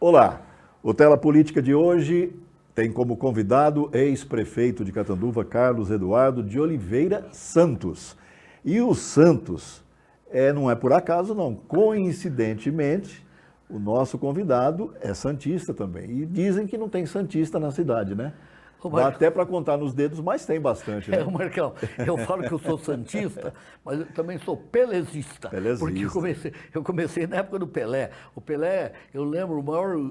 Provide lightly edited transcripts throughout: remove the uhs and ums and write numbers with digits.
Olá, o Tela Política de hoje tem como convidado ex-prefeito de Catanduva, Carlos Eduardo de Oliveira Santos. E o Santos, não é por acaso não, coincidentemente, o nosso convidado é santista também. E dizem que não tem santista na cidade, né? Dá até para contar nos dedos, mas tem bastante, né? Marcão, eu falo que eu sou santista, mas eu também sou pelezista. Porque eu comecei na época do Pelé. O Pelé, eu lembro,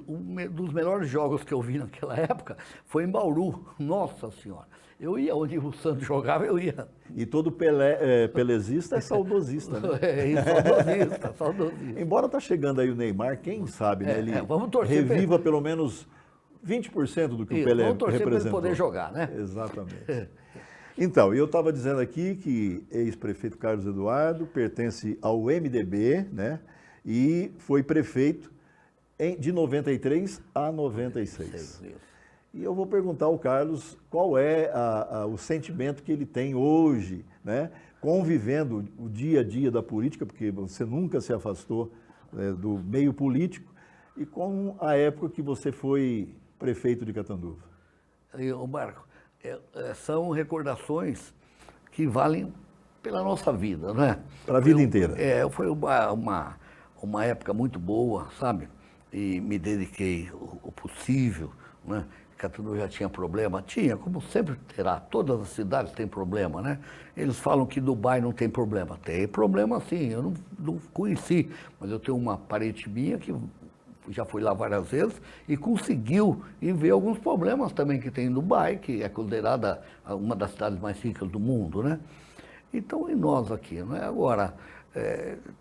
um dos melhores jogos que eu vi naquela época foi em Bauru. Nossa Senhora! Eu ia onde o Santos jogava, eu ia. E todo pelezista é saudosista, né? Saudosista. Embora tá chegando aí o Neymar, quem sabe, né? Ele vamos torcer reviva pelo menos 20% do que o Pelé vamos torcer representou. para ele poder jogar, né? Exatamente. Então, eu estava dizendo aqui que ex-prefeito Carlos Eduardo pertence ao MDB, né? E foi prefeito de 93 a 96. Isso. E eu vou perguntar ao Carlos qual é o sentimento que ele tem hoje, né? Convivendo o dia a dia da política, porque você nunca se afastou do meio político, e com a época que você foi prefeito de Catanduva. Marco, são recordações que valem pela nossa vida, né? Para a vida inteira. Foi uma época muito boa, sabe? E me dediquei o possível, né? Catanduva já tinha problema? Tinha, como sempre terá. Todas as cidades têm problema, né? Eles falam que Dubai não tem problema. Tem problema sim, eu não conheci, mas eu tenho uma parente minha que já foi lá várias vezes e conseguiu ver alguns problemas também que tem em Dubai, que é considerada uma das cidades mais ricas do mundo, né? Então, e nós aqui, né? Agora,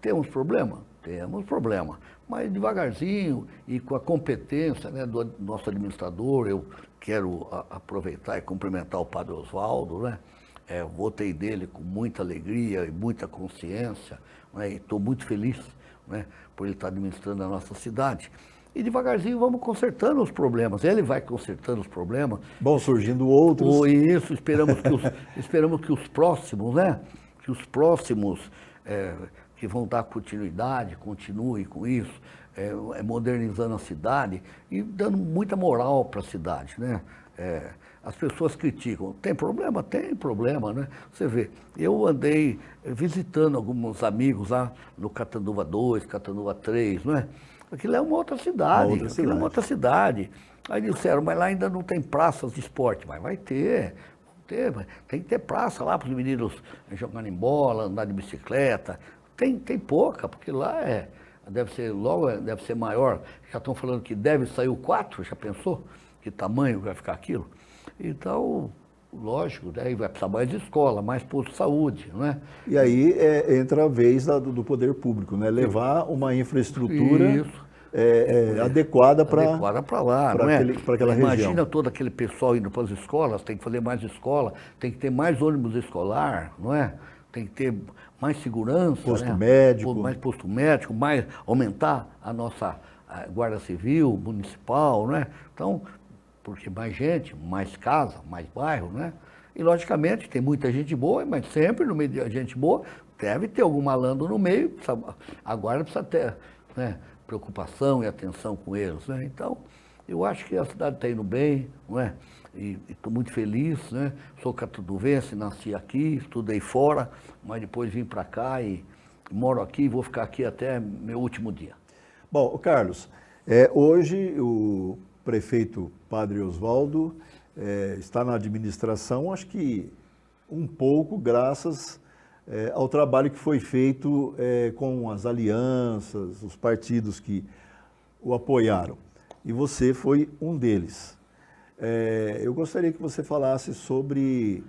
temos problema? Temos problema, mas devagarzinho e com a competência, né, do nosso administrador. Eu quero aproveitar e cumprimentar o Padre Oswaldo, né? Votei dele com muita alegria e muita consciência, né? E estou muito feliz, né, por ele estar administrando a nossa cidade. E devagarzinho vamos consertando os problemas. Ele vai consertando os problemas. Vão surgindo outros. Isso, esperamos que os próximos, né? Que os próximos que vão dar continuidade, continuem com isso, modernizando a cidade e dando muita moral para a cidade, né? As pessoas criticam. Tem problema? Tem problema, né? Você vê, eu andei visitando alguns amigos lá no Catanduva 2, Catanduva 3, não é? Aquilo é uma outra cidade. É uma outra cidade. Aí disseram, mas lá ainda não tem praças de esporte. Mas vai ter. Tem que ter praça lá para os meninos jogarem bola, andar de bicicleta. Tem pouca, porque lá deve ser maior. Já estão falando que deve sair o 4, já pensou? Que tamanho vai ficar aquilo? Então, lógico, daí vai precisar mais escola, mais posto de saúde, não é? E aí entra a vez do poder público, né? Levar uma infraestrutura adequada para lá, não é? Para aquela região. Imagina todo aquele pessoal indo para as escolas, tem que fazer mais escola, tem que ter mais ônibus escolar, não é? Tem que ter mais segurança, posto médico. Mais posto médico, mais aumentar a nossa Guarda Civil, municipal, não é? Então, porque mais gente, mais casa, mais bairro, né? E, logicamente, tem muita gente boa, mas sempre no meio de gente boa deve ter algum malandro no meio. A guarda precisa ter, né, preocupação e atenção com eles, né? Então, eu acho que a cidade está indo bem, não é? E estou muito feliz, né? Sou catanduvense, nasci aqui, estudei fora, mas depois vim para cá e moro aqui e vou ficar aqui até meu último dia. Bom, Carlos, hoje o prefeito Padre Oswaldo está na administração, acho que um pouco graças ao trabalho que foi feito com as alianças, os partidos que o apoiaram. E você foi um deles. Eu gostaria que você falasse sobre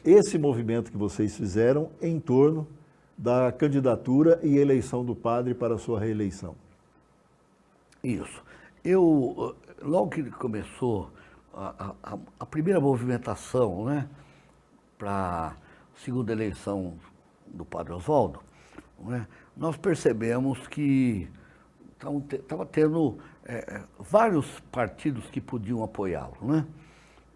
esse movimento que vocês fizeram em torno da candidatura e eleição do padre para a sua reeleição. Isso. Logo que começou a primeira movimentação, né, para a segunda eleição do Padre Oswaldo, né, nós percebemos que estava tendo vários partidos que podiam apoiá-lo, né?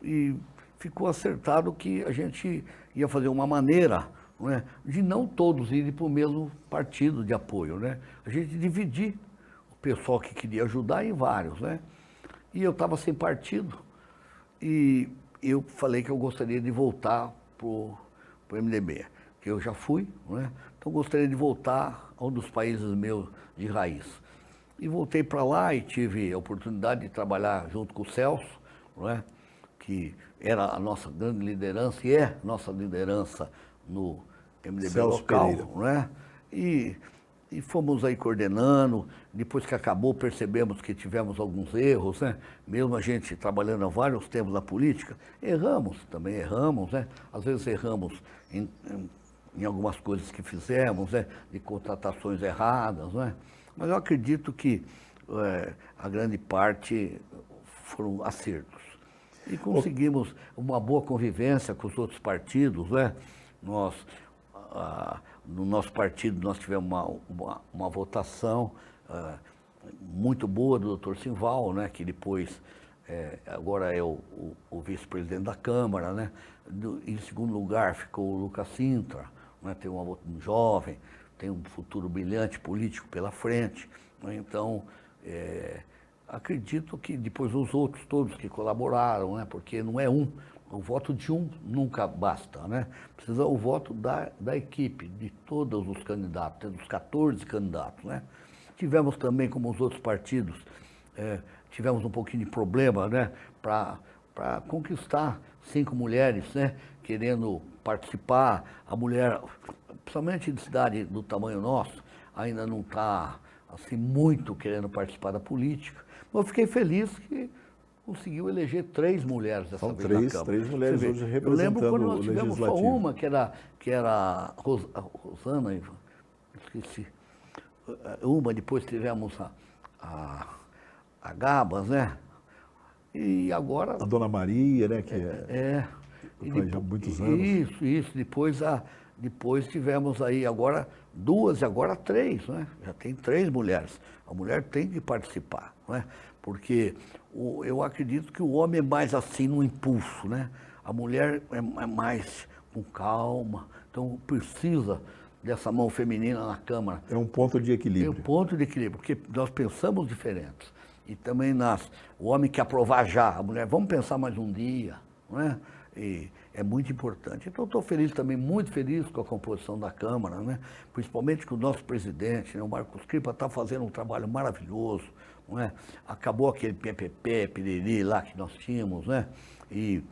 E ficou acertado que a gente ia fazer uma maneira, né, de não todos irem para o mesmo partido de apoio, né? A gente dividir pessoal que queria ajudar e vários, né? E eu estava sem partido e eu falei que eu gostaria de voltar para o MDB, que eu já fui, né? Então gostaria de voltar a um dos países meus de raiz. E voltei para lá e tive a oportunidade de trabalhar junto com o Celso, né? Que era a nossa grande liderança e é nossa liderança no MDB Celso local, Pereira. né? E fomos aí coordenando, depois que acabou percebemos que tivemos alguns erros, né? Mesmo a gente trabalhando há vários tempos na política, também erramos, né? Às vezes erramos em algumas coisas que fizemos, né? De contratações erradas, né? Mas eu acredito que a grande parte foram acertos. E conseguimos uma boa convivência com os outros partidos, né? No nosso partido nós tivemos uma votação muito boa do Dr. Simval, né? Que depois agora é o vice-presidente da Câmara, né? Em segundo lugar ficou o Lucas Sintra, né? Tem um jovem, tem um futuro brilhante político pela frente, né? Então acredito que depois os outros todos que colaboraram, né? Porque não é o voto de um nunca basta, né? Precisa o voto da equipe, de todos os candidatos, dos 14 candidatos, né? Tivemos também, como os outros partidos, tivemos um pouquinho de problema, né? Para conquistar 5 mulheres, né? Querendo participar. A mulher, principalmente de cidade do tamanho nosso, ainda não está assim, muito querendo participar da política. Mas eu fiquei feliz que conseguiu eleger 3 mulheres dessa vez na Câmara. 3 mulheres hoje representando o legislativo. Eu lembro quando nós tivemos só uma, que era a Rosana, esqueci. Uma, depois tivemos a Gabas, né? E agora... A Dona Maria, né? Que faz já muitos anos. Isso. Depois tivemos aí agora 2 e agora 3, né? Já tem 3 mulheres. A mulher tem que participar, né? Porque eu acredito que o homem é mais assim no impulso, né? A mulher é mais com calma, então precisa dessa mão feminina na Câmara. É um ponto de equilíbrio. É um ponto de equilíbrio, porque nós pensamos diferentes. E também o homem quer aprovar já, a mulher, vamos pensar mais um dia, não é? E é muito importante. Então, estou feliz também, muito feliz com a composição da Câmara, né? Principalmente com o nosso presidente, né? O Marcos Cripa está fazendo um trabalho maravilhoso, não é? Acabou aquele PPP, piriri lá que nós tínhamos, né? E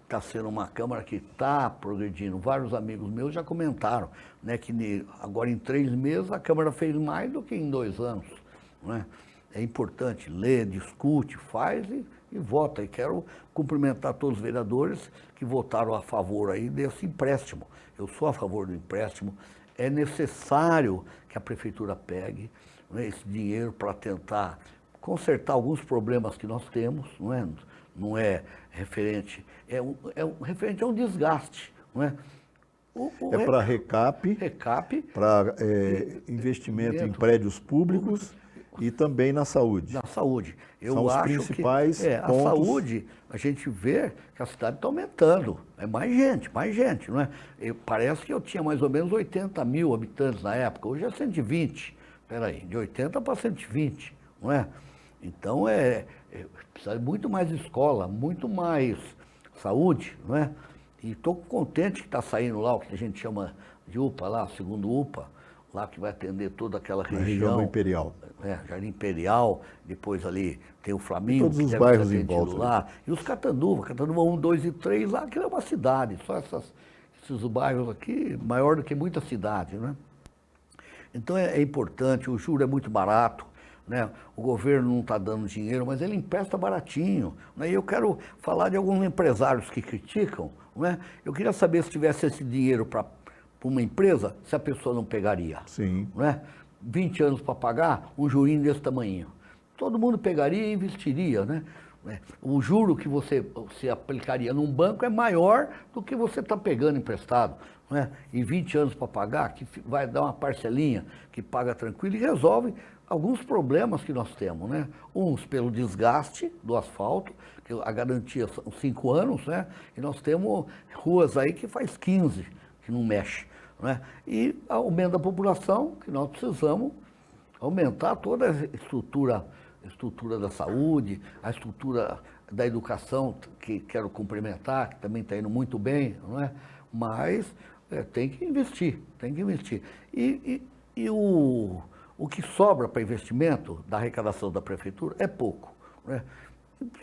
está sendo uma Câmara que está progredindo. Vários amigos meus já comentaram, né? Que agora em 3 meses a Câmara fez mais do que em 2 anos, não é? É importante, lê, discute, faz e vota. E quero cumprimentar todos os vereadores que votaram a favor aí desse empréstimo. Eu sou a favor do empréstimo. É necessário que a Prefeitura pegue, né, esse dinheiro para tentar consertar alguns problemas que nós temos, não é? Não é referente, referente a um desgaste, não é? Para recap, para investimento em prédios públicos e também na saúde. Na saúde. São os principais pontos. A saúde, a gente vê que a cidade está aumentando. É mais gente, não é? Parece que eu tinha mais ou menos 80 mil habitantes na época. Hoje é 120. Espera aí, de 80 para 120, não é? Então, precisa de muito mais escola, muito mais saúde, não é? E estou contente que está saindo lá o que a gente chama de UPA, lá, segundo UPA, lá que vai atender toda aquela região. Do Imperial. Jardim Imperial, depois ali tem o Flamingo, todos os bairros em volta lá. E os Catanduva 1, 2 e 3 lá, que é uma cidade. Só esses bairros aqui, maior do que muita cidade, né? Então é importante, o juro é muito barato, né? O governo não está dando dinheiro, mas ele empresta baratinho, né? E eu quero falar de alguns empresários que criticam, né? Eu queria saber se tivesse esse dinheiro para uma empresa, se a pessoa não pegaria. Sim. Né? 20 anos para pagar, um jurinho desse tamanho. Todo mundo pegaria e investiria, né? O juro que você aplicaria num banco é maior do que você está pegando emprestado, né? E 20 anos para pagar, que vai dar uma parcelinha que paga tranquilo e resolve alguns problemas que nós temos, né? Uns pelo desgaste do asfalto, que a garantia são 5 anos, né? E nós temos ruas aí que faz 15, que não mexe, né? E aumento da população, que nós precisamos Aumentar toda a estrutura da saúde, a estrutura da educação, que quero cumprimentar, que também está indo muito bem, não é? Mas tem que investir, tem que investir. E o que sobra para investimento da arrecadação da prefeitura é pouco, né?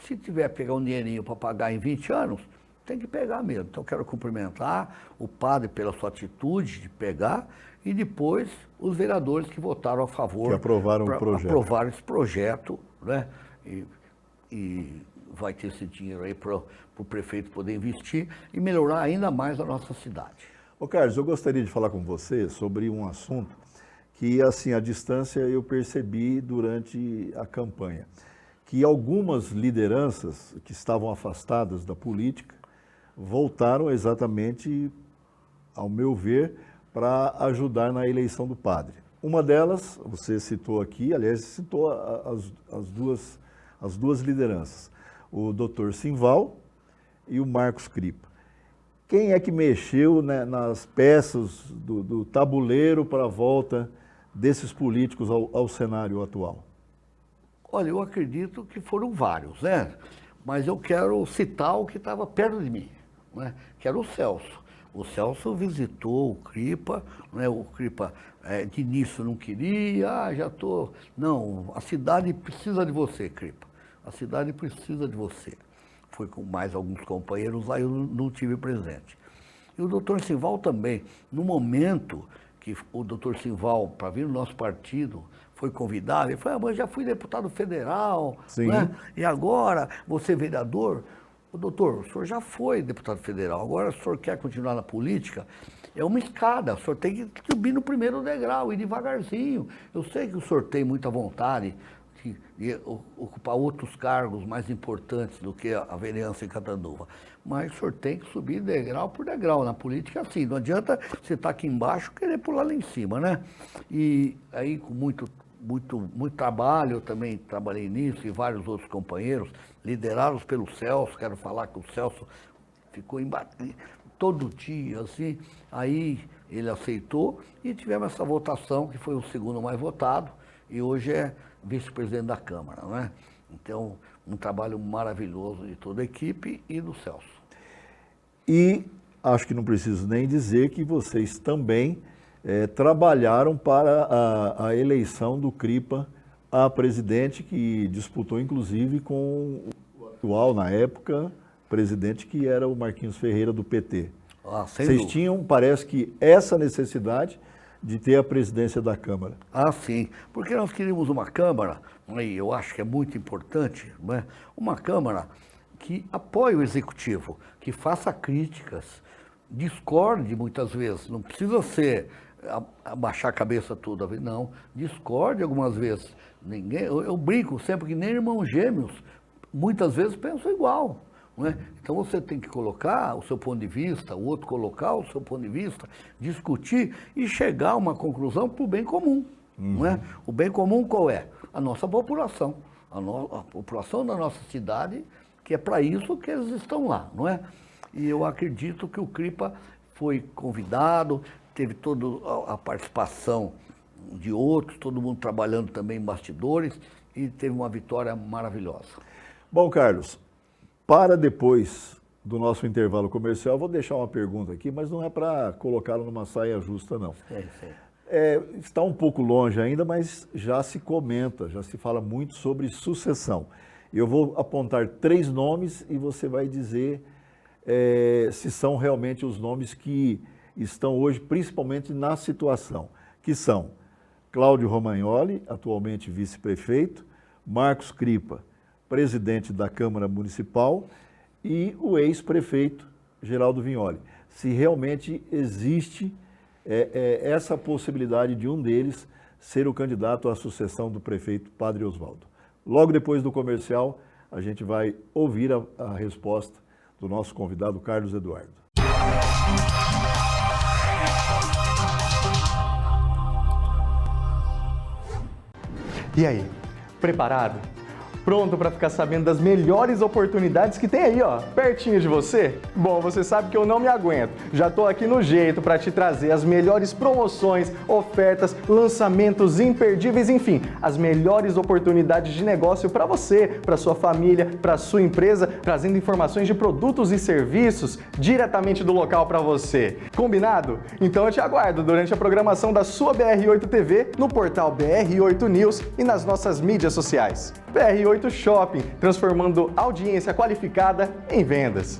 Se tiver que pegar um dinheirinho para pagar em 20 anos, tem que pegar mesmo. Então, quero cumprimentar o padre pela sua atitude de pegar e depois os vereadores que votaram a favor. Que aprovaram o projeto. Aprovaram esse projeto, né? E vai ter esse dinheiro aí para o prefeito poder investir e melhorar ainda mais a nossa cidade. Ô Carlos, eu gostaria de falar com você sobre um assunto que, assim, à distância eu percebi durante a campanha, que algumas lideranças que estavam afastadas da política voltaram exatamente, ao meu ver, para ajudar na eleição do padre. Uma delas, você citou aqui, aliás, citou as duas lideranças, o Dr. Simval e o Marcos Cripa. Quem é que mexeu, né, nas peças do tabuleiro para a volta desses políticos ao cenário atual? Olha, eu acredito que foram vários, né? Mas eu quero citar o que estava perto de mim, né? Que era o Celso. O Celso visitou o Cripa, né? O Cripa de início não queria, já estou... Não, a cidade precisa de você, Cripa. A cidade precisa de você. Foi com mais alguns companheiros lá, eu não tive presente. E o doutor Simval também, no momento que o doutor Simval, para vir no nosso partido, foi convidado, ele falou, mas já fui deputado federal, né? E agora, você vereador? O doutor, o senhor já foi deputado federal, agora o senhor quer continuar na política? É uma escada, o senhor tem que subir no primeiro degrau, ir devagarzinho. Eu sei que o senhor tem muita vontade de ocupar outros cargos mais importantes do que a vereança em Catanduva, mas o senhor tem que subir degrau por degrau. Na política é assim, não adianta você estar aqui embaixo e querer pular lá em cima, né? E aí, com muito trabalho, eu também trabalhei nisso, e vários outros companheiros, liderados pelo Celso. Quero falar que o Celso ficou todo dia, assim, aí ele aceitou e tivemos essa votação, que foi o segundo mais votado, e hoje é vice-presidente da Câmara, não é? Então, um trabalho maravilhoso de toda a equipe e do Celso. E acho que não preciso nem dizer que vocês também trabalharam para a eleição do Cripa a presidente, que disputou inclusive com o atual, na época, presidente, que era o Marquinhos Ferreira, do PT. Vocês tinham, parece que, essa necessidade de ter a presidência da Câmara. Ah, sim, porque nós queríamos uma Câmara, e eu acho que é muito importante, né? Uma Câmara que apoie o Executivo, que faça críticas, discorde muitas vezes, não precisa ser abaixar a cabeça toda vez, não, discorde algumas vezes. Eu brinco sempre que nem irmãos gêmeos muitas vezes pensam igual. Não é? Então você tem que colocar o seu ponto de vista, o outro colocar o seu ponto de vista, discutir e chegar a uma conclusão para o bem comum. Não é? O bem comum qual é? A nossa população, a população da nossa cidade, que é para isso que eles estão lá, não é? E eu acredito que o Cripa foi convidado, teve toda a participação de outros, todo mundo trabalhando também em bastidores, e teve uma vitória maravilhosa. Bom, Carlos, para depois do nosso intervalo comercial, vou deixar uma pergunta aqui, mas não é para colocá-lo numa saia justa, não. Sei. Está um pouco longe ainda, mas já se comenta, já se fala muito sobre sucessão. Eu vou apontar 3 nomes e você vai dizer se são realmente os nomes que estão hoje, principalmente na situação, que são Cláudio Romagnoli, atualmente vice-prefeito, Marcos Cripa, presidente da Câmara Municipal, e o ex-prefeito Geraldo Vignoli. Se realmente existe essa possibilidade de um deles ser o candidato à sucessão do prefeito Padre Osvaldo. Logo depois do comercial, a gente vai ouvir a resposta do nosso convidado, Carlos Eduardo. E aí, preparado? Pronto para ficar sabendo das melhores oportunidades que tem aí, ó, pertinho de você? Bom, você sabe que eu não me aguento. Já tô aqui no jeito para te trazer as melhores promoções, ofertas, lançamentos imperdíveis, enfim, as melhores oportunidades de negócio para você, para sua família, para sua empresa, trazendo informações de produtos e serviços diretamente do local para você. Combinado? Então eu te aguardo durante a programação da sua BR8 TV, no portal BR8 News e nas nossas mídias sociais. BR8 Shopping, transformando audiência qualificada em vendas.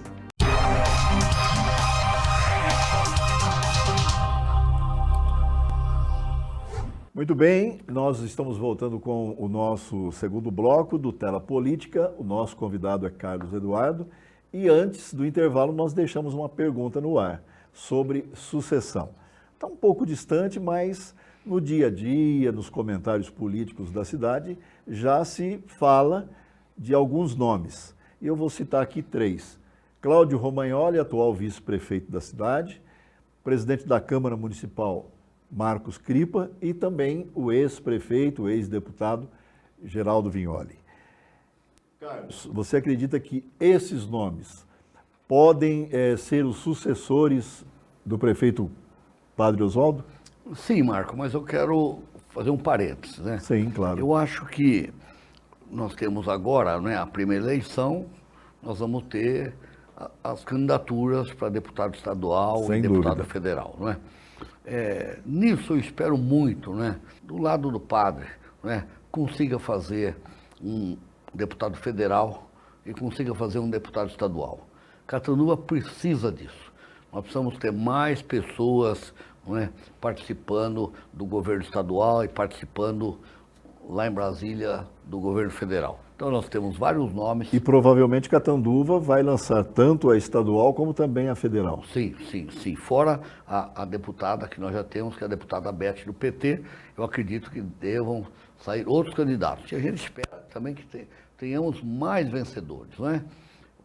Muito bem, nós estamos voltando com o nosso segundo bloco do Tela Política. O nosso convidado é Carlos Eduardo. E antes do intervalo, nós deixamos uma pergunta no ar sobre sucessão. Está um pouco distante, mas no dia a dia, nos comentários políticos da cidade, já se fala de alguns nomes. E eu vou citar aqui 3. Cláudio Romagnoli, atual vice-prefeito da cidade, presidente da Câmara Municipal, Marcos Cripa, e também o ex-prefeito, ex-deputado Geraldo Vignoli. Carlos, você acredita que esses nomes podem ser os sucessores do prefeito Padre Oswaldo? Sim, Marco, mas eu quero fazer um parênteses, né? Sim, claro. Eu acho que nós temos agora, né, a primeira eleição, nós vamos ter as candidaturas para deputado estadual Sem e deputado dúvida. federal, não é? Nisso eu espero muito, né, do lado do padre, né, consiga fazer um deputado federal e consiga fazer um deputado estadual. Catanduva precisa disso. Nós precisamos ter mais pessoas, não é, participando do governo estadual e participando lá em Brasília do governo federal. Então nós temos vários nomes. E provavelmente Catanduva vai lançar tanto a estadual como também a federal. Sim, sim, sim. Fora a deputada que nós já temos, que é a deputada Beth do PT, eu acredito que devam sair outros candidatos. E a gente espera também que tenhamos mais vencedores, não é?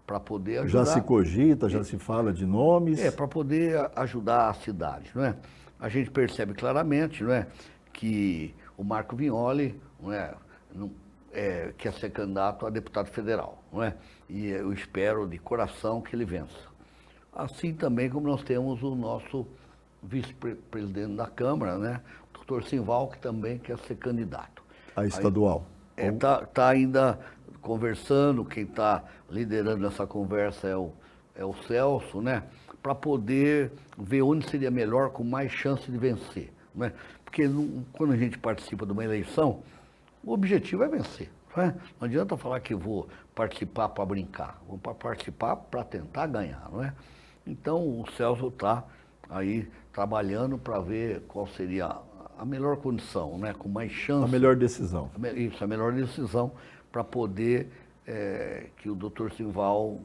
Para poder ajudar. Já se cogita, já se fala de nomes. Para poder ajudar a cidade, não é? A gente percebe claramente, não é, que o Marco Vignoli, não é, quer ser candidato a deputado federal, não é? E eu espero de coração que ele vença. Assim também como nós temos o nosso vice-presidente da Câmara, né, o doutor Simval, que também quer ser candidato. A estadual. Tá ainda conversando, quem está liderando essa conversa é o Celso, né? Para poder ver onde seria melhor, com mais chance de vencer, né? Porque quando a gente participa de uma eleição, o objetivo é vencer, né? Não adianta falar que vou participar para brincar, vou participar para tentar ganhar, não é? Então o Celso está aí trabalhando para ver qual seria a melhor condição, né? Com mais chance. A melhor decisão. Isso, a melhor decisão para poder que o doutor Simval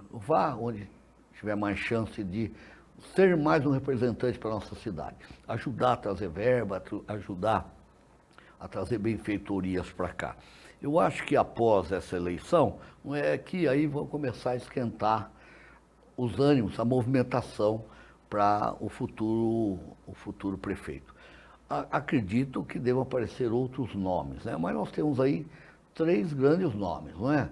vá onde tiver mais chance de ser mais um representante para a nossa cidade. Ajudar a trazer verba, ajudar a trazer benfeitorias para cá. Eu acho que após essa eleição, que aí vão começar a esquentar os ânimos, a movimentação para o futuro prefeito. Acredito que devam aparecer outros nomes, né? Mas nós temos aí 3 grandes nomes, não é?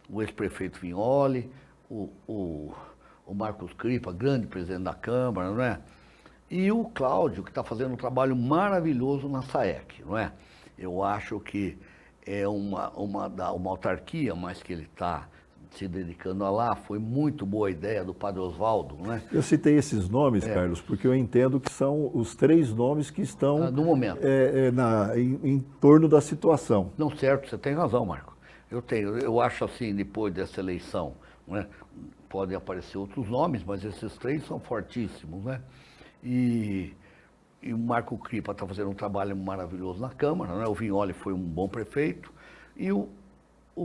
O ex-prefeito Vignoli, o Marcos Cripa, grande presidente da Câmara, não é? E o Cláudio, que está fazendo um trabalho maravilhoso na SAEC, não é? Eu acho que é uma autarquia, mas que ele está se dedicando a lá. Foi muito boa a ideia do Padre Oswaldo, né? Eu citei esses nomes, Carlos, porque eu entendo que são os 3 nomes que estão no momento. Em torno da situação. Não, certo, você tem razão, Marco. Eu acho assim, depois dessa eleição, né, podem aparecer outros nomes, mas esses 3 são fortíssimos, né? E o Marco Cripa está fazendo um trabalho maravilhoso na Câmara, né? O Vignoli foi um bom prefeito e o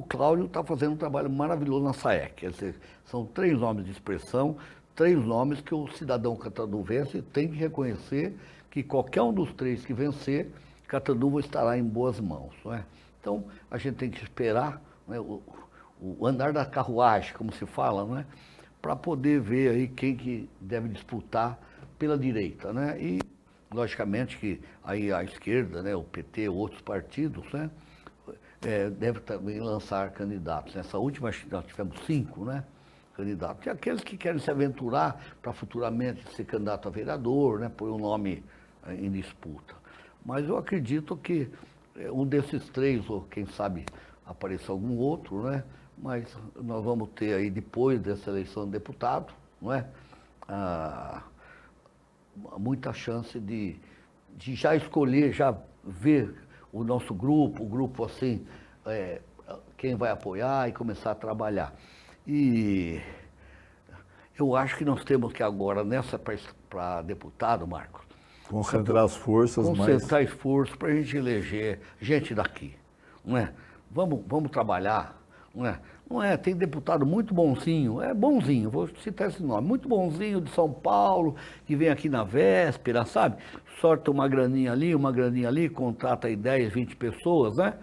Cláudio está fazendo um trabalho maravilhoso na SAEC. Quer dizer, são 3 nomes de expressão, 3 nomes que o cidadão catanduvense tem que reconhecer que qualquer um dos 3 que vencer, Catanduva estará em boas mãos, não é? Então, a gente tem que esperar, né, o andar da carruagem, como se fala, não é? Para poder ver aí quem que deve disputar pela direita, né? E, logicamente, que aí a esquerda, né, o PT, outros partidos, né, deve também lançar candidatos. Nessa última, nós tivemos 5, né? Candidatos. E aqueles que querem se aventurar para futuramente ser candidato a vereador, né? Pôr um nome em disputa. Mas eu acredito que um desses 3, ou quem sabe apareça algum outro, né? Mas nós vamos ter aí, depois dessa eleição de deputado, não é? Muita chance de já escolher, já ver o nosso grupo, o grupo assim, quem vai apoiar e começar a trabalhar. E eu acho que nós temos que agora, para deputado, Marcos, concentrar as forças concentrar esforço para a gente eleger gente daqui, não é? Vamos trabalhar, não é? Não é, tem deputado muito bonzinho, bonzinho, vou citar esse nome, muito bonzinho de São Paulo, que vem aqui na véspera, sabe? Sorta uma graninha ali, contrata aí 10, 20 pessoas, né?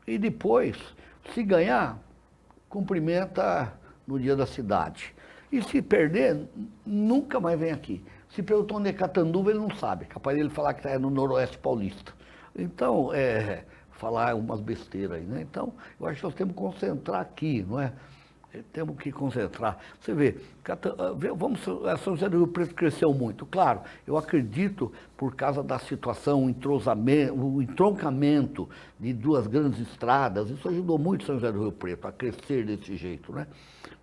E depois, se ganhar, cumprimenta no dia da cidade. E se perder, nunca mais vem aqui. Se perguntou onde é Catanduva, ele não sabe. Capaz dele falar que está no Noroeste Paulista. Então, falar umas besteiras aí, né? Então, eu acho que nós temos que concentrar aqui, não é? Temos que concentrar. Você vê, São José do Rio Preto cresceu muito. Claro, eu acredito, por causa da situação, o entroncamento de 2 grandes estradas, isso ajudou muito São José do Rio Preto a crescer desse jeito, né?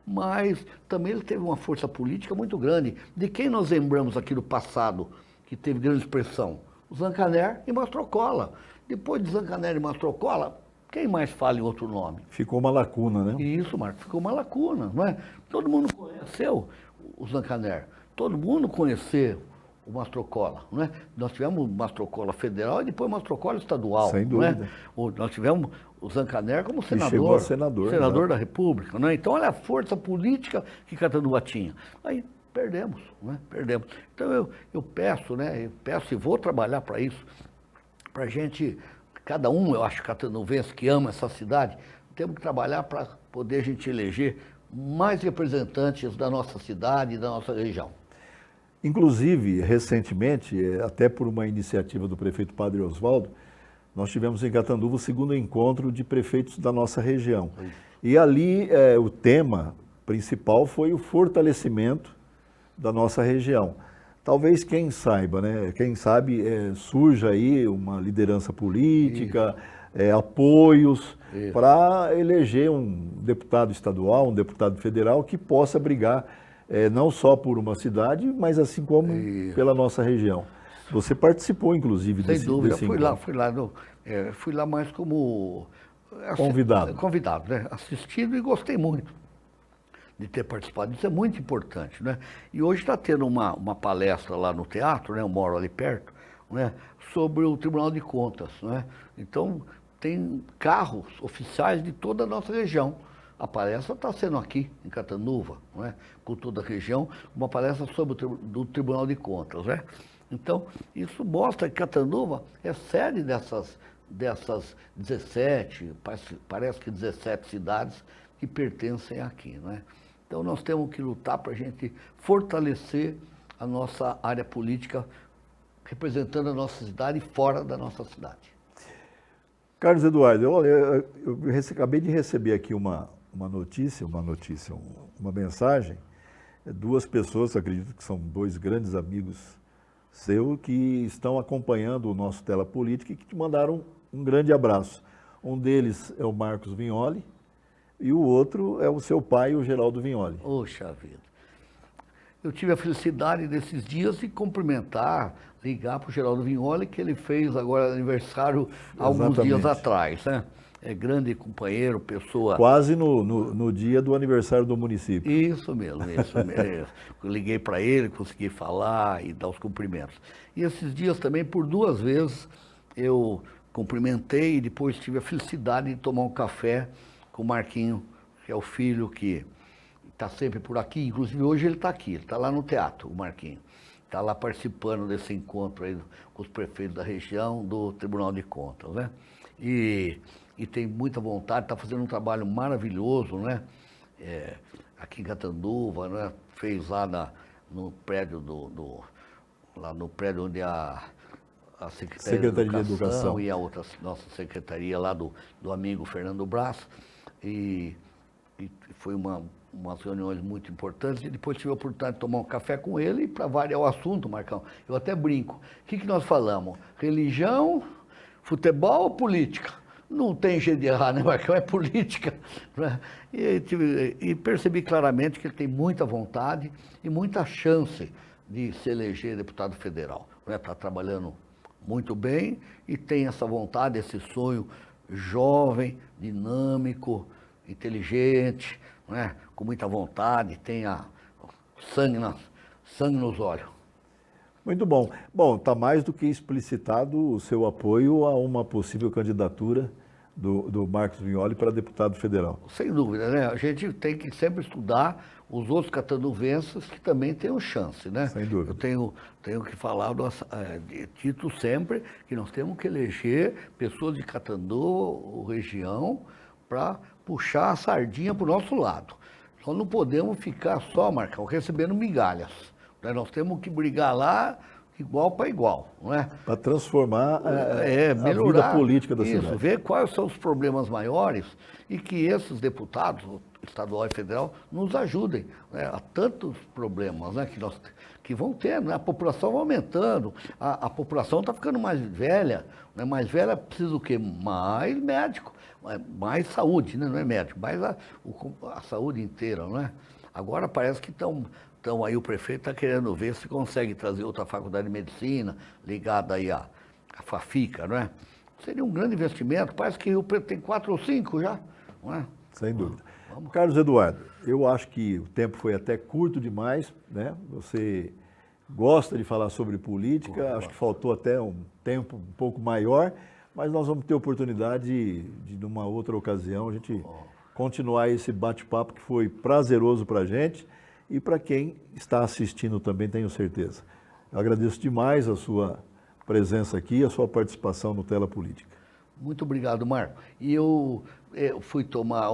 Mas também ele teve uma força política muito grande. De quem nós lembramos aqui do passado, que teve grande expressão? O Zancanero e Mastrocola. Depois de Zancanero e Mastrocola, quem mais fala em outro nome? Ficou uma lacuna, né? Isso, Marcos, ficou uma lacuna, não é? Todo mundo conheceu o Zancanero, todo mundo conheceu o Mastrocola, não é? Nós tivemos o Mastrocola federal e depois o Mastrocola estadual. Sem dúvida. Não é? Nós tivemos o Zancanero como senador, chegou a senador da República, não é? Então olha a força política que Catanduva tinha. Aí perdemos, não é? Perdemos. Então eu peço, né? Eu peço e vou trabalhar para isso, para a gente, cada um, eu acho, catanduvense que ama essa cidade, temos que trabalhar para poder a gente eleger mais representantes da nossa cidade e da nossa região. Inclusive, recentemente, até por uma iniciativa do prefeito Padre Osvaldo, nós tivemos em Catanduva o 2º encontro de prefeitos da nossa região. E ali o tema principal foi o fortalecimento da nossa região. Talvez quem saiba, né? Quem sabe surja aí uma liderança política, apoios para eleger um deputado estadual, um deputado federal que possa brigar não só por uma cidade, mas assim como pela nossa região. Você participou, inclusive, Sem dúvida, desse fui lá mais como convidado, né? Assistido e gostei muito de ter participado. Isso é muito importante, né? E hoje está tendo uma palestra lá no teatro, né? Eu moro ali perto, né? Sobre o Tribunal de Contas, né? Então, tem carros oficiais de toda a nossa região. A palestra está sendo aqui, em Catanduva, não é? Com toda a região, uma palestra sobre do Tribunal de Contas, né? Então, isso mostra que Catanduva é sede dessas 17, parece que 17 cidades que pertencem aqui, né? Então, nós temos que lutar para a gente fortalecer a nossa área política, representando a nossa cidade e fora da nossa cidade. Carlos Eduardo, olha, eu acabei de receber aqui uma mensagem. 2 pessoas, acredito que são 2 grandes amigos seus, que estão acompanhando o nosso Tela Política e que te mandaram um grande abraço. Um deles é o Marcos Vignoli e o outro é o seu pai, o Geraldo Vignoli. Poxa vida. Eu tive a felicidade desses dias de cumprimentar, ligar para o Geraldo Vignoli, que ele fez agora aniversário há alguns dias atrás, né? É grande companheiro, pessoa... Quase no dia do aniversário do município. Isso mesmo. Eu liguei para ele, consegui falar e dar os cumprimentos. E esses dias também, por 2 vezes, eu cumprimentei e depois tive a felicidade de tomar um café com o Marquinho, que é o filho que está sempre por aqui. Inclusive hoje ele está aqui, ele está lá no teatro, o Marquinho. Está lá participando desse encontro aí com os prefeitos da região do Tribunal de Contas, né? E tem muita vontade, está fazendo um trabalho maravilhoso, né? Aqui em Catanduva, né? Fez lá no prédio lá no prédio onde a a Secretaria de Educação e a outra nossa secretaria lá do amigo Fernando Brás, e foi umas reuniões muito importantes, e depois tive a oportunidade de tomar um café com ele, e para variar o assunto, Marcão, eu até brinco, o que nós falamos? Religião, futebol ou política? Não tem jeito de errar, né, Marcão? É política. Né? E percebi claramente que ele tem muita vontade e muita chance de se eleger deputado federal. Está trabalhando muito bem e tem essa vontade, esse sonho jovem, dinâmico, inteligente, né? Com muita vontade, tem sangue nos olhos. Muito bom. Bom, está mais do que explicitado o seu apoio a uma possível candidatura do Marcos Vignoli para deputado federal. Sem dúvida, né? A gente tem que sempre estudar os outros catanduvenses que também têm chance, né? Sem dúvida. Eu tenho que falar, dito sempre, que nós temos que eleger pessoas de Catandu, região, para puxar a sardinha para o nosso lado. Nós não podemos ficar só, Marcão, recebendo migalhas. Né? Nós temos que brigar lá igual para igual, não é? Para transformar melhorar, a vida política da cidade. Isso, ver quais são os problemas maiores e que esses deputados, estadual e federal, nos ajudem. Né? Há tantos problemas, né, que vão ter, né? A população vai aumentando, a população está ficando mais velha, né? Mais velha precisa o quê? Mais médico, mais saúde, né? Não é médico, mais a saúde inteira, não é? Agora parece que estão aí, o prefeito está querendo ver se consegue trazer outra faculdade de medicina ligada aí à FAFICA, não é? Seria um grande investimento, parece que o Rio Preto tem 4 ou 5 já, não é? Sem dúvida. Carlos Eduardo, eu acho que o tempo foi até curto demais, né? Você gosta de falar sobre política, acho que faltou até um tempo um pouco maior, mas nós vamos ter oportunidade de numa outra ocasião, a gente continuar esse bate-papo que foi prazeroso para a gente e para quem está assistindo também, tenho certeza. Eu agradeço demais a sua presença aqui, a sua participação no Tela Política. Muito obrigado, Marco. E eu fui tomar,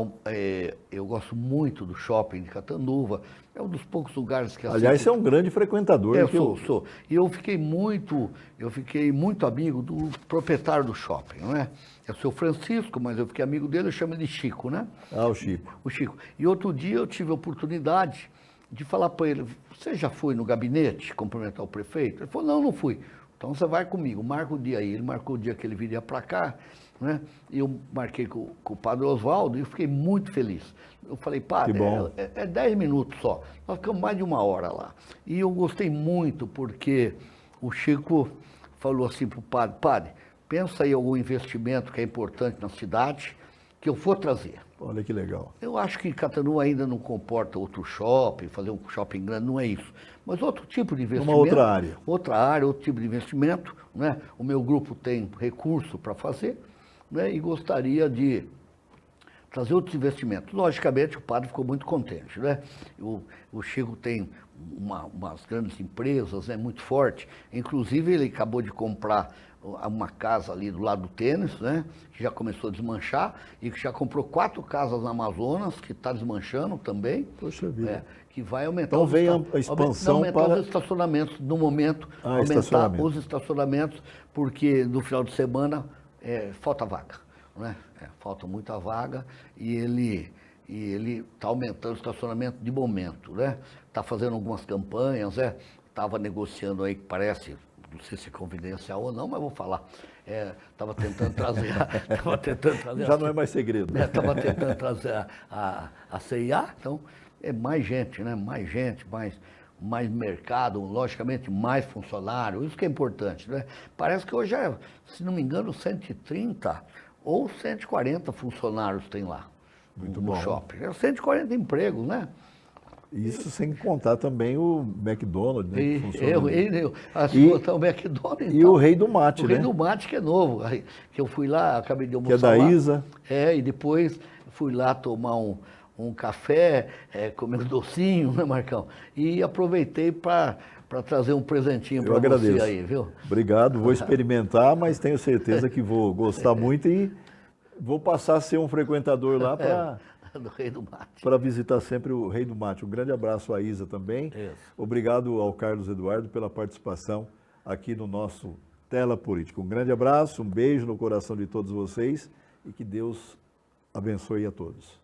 eu gosto muito do shopping de Catanduva, é um dos poucos lugares que... Aliás, você é um grande frequentador. Sou. E eu fiquei muito amigo do proprietário do shopping, não é? É o seu Francisco, mas eu fiquei amigo dele, eu chamo ele de Chico, né? Ah, o Chico. O Chico. E outro dia eu tive a oportunidade de falar para ele, você já foi no gabinete cumprimentar o prefeito? Ele falou, não fui. Então você vai comigo, marca o dia aí. Ele marcou o dia que ele viria para cá, né? E eu marquei com o padre Oswaldo e eu fiquei muito feliz. Eu falei, padre, é 10 minutos só. Nós ficamos mais de 1 hora lá. E eu gostei muito porque o Chico falou assim para o padre, padre, pensa aí algum investimento que é importante na cidade que eu vou trazer. Olha que legal. Eu acho que Catanduva ainda não comporta outro shopping, fazer um shopping grande, não é isso. Mas outro tipo de investimento. Uma outra área. Outra área, outro tipo de investimento, né? O meu grupo tem recurso para fazer, né? E gostaria de trazer outros investimentos. Logicamente, o padre ficou muito contente, né? O Chico tem umas grandes empresas, né? Muito forte. Inclusive, ele acabou de comprar uma casa ali do lado do tênis, né? Que já começou a desmanchar e que já comprou 4 casas na Amazonas, que está desmanchando também. Poxa vida. Que vai aumentar então vem a expansão para os estacionamentos, no momento, aumentar os estacionamentos, porque no final de semana falta vaga, né? Falta muita vaga e ele está aumentando o estacionamento de momento, né? Está fazendo algumas campanhas, estava negociando aí que parece, não sei se é confidencial ou não, mas vou falar. Estava tentando trazer Já não é mais segredo. Estava tentando trazer a CIA, então é mais gente, né? Mais gente, mais mercado, logicamente mais funcionário, isso que é importante, né? Parece que hoje se não me engano, 130 ou 140 funcionários tem lá. Muito no bom. Shopping. 140 empregos, né? Isso sem contar também o McDonald's, né? O McDonald's. E então, o Rei do Mate, né? O Rei do Mate, que é novo. Que eu fui lá, acabei de almoçar. Que é da Isa. E depois fui lá tomar um café, comer um docinho, né, Marcão? E aproveitei para trazer um presentinho para você aí, viu? Obrigado, vou experimentar, mas tenho certeza que vou gostar muito e vou passar a ser um frequentador lá para... do Rei do Mate. Para visitar sempre o Rei do Mate. Um grande abraço à Isa também. Isso. Obrigado ao Carlos Eduardo pela participação aqui no nosso Tela Política. Um grande abraço, um beijo no coração de todos vocês e que Deus abençoe a todos.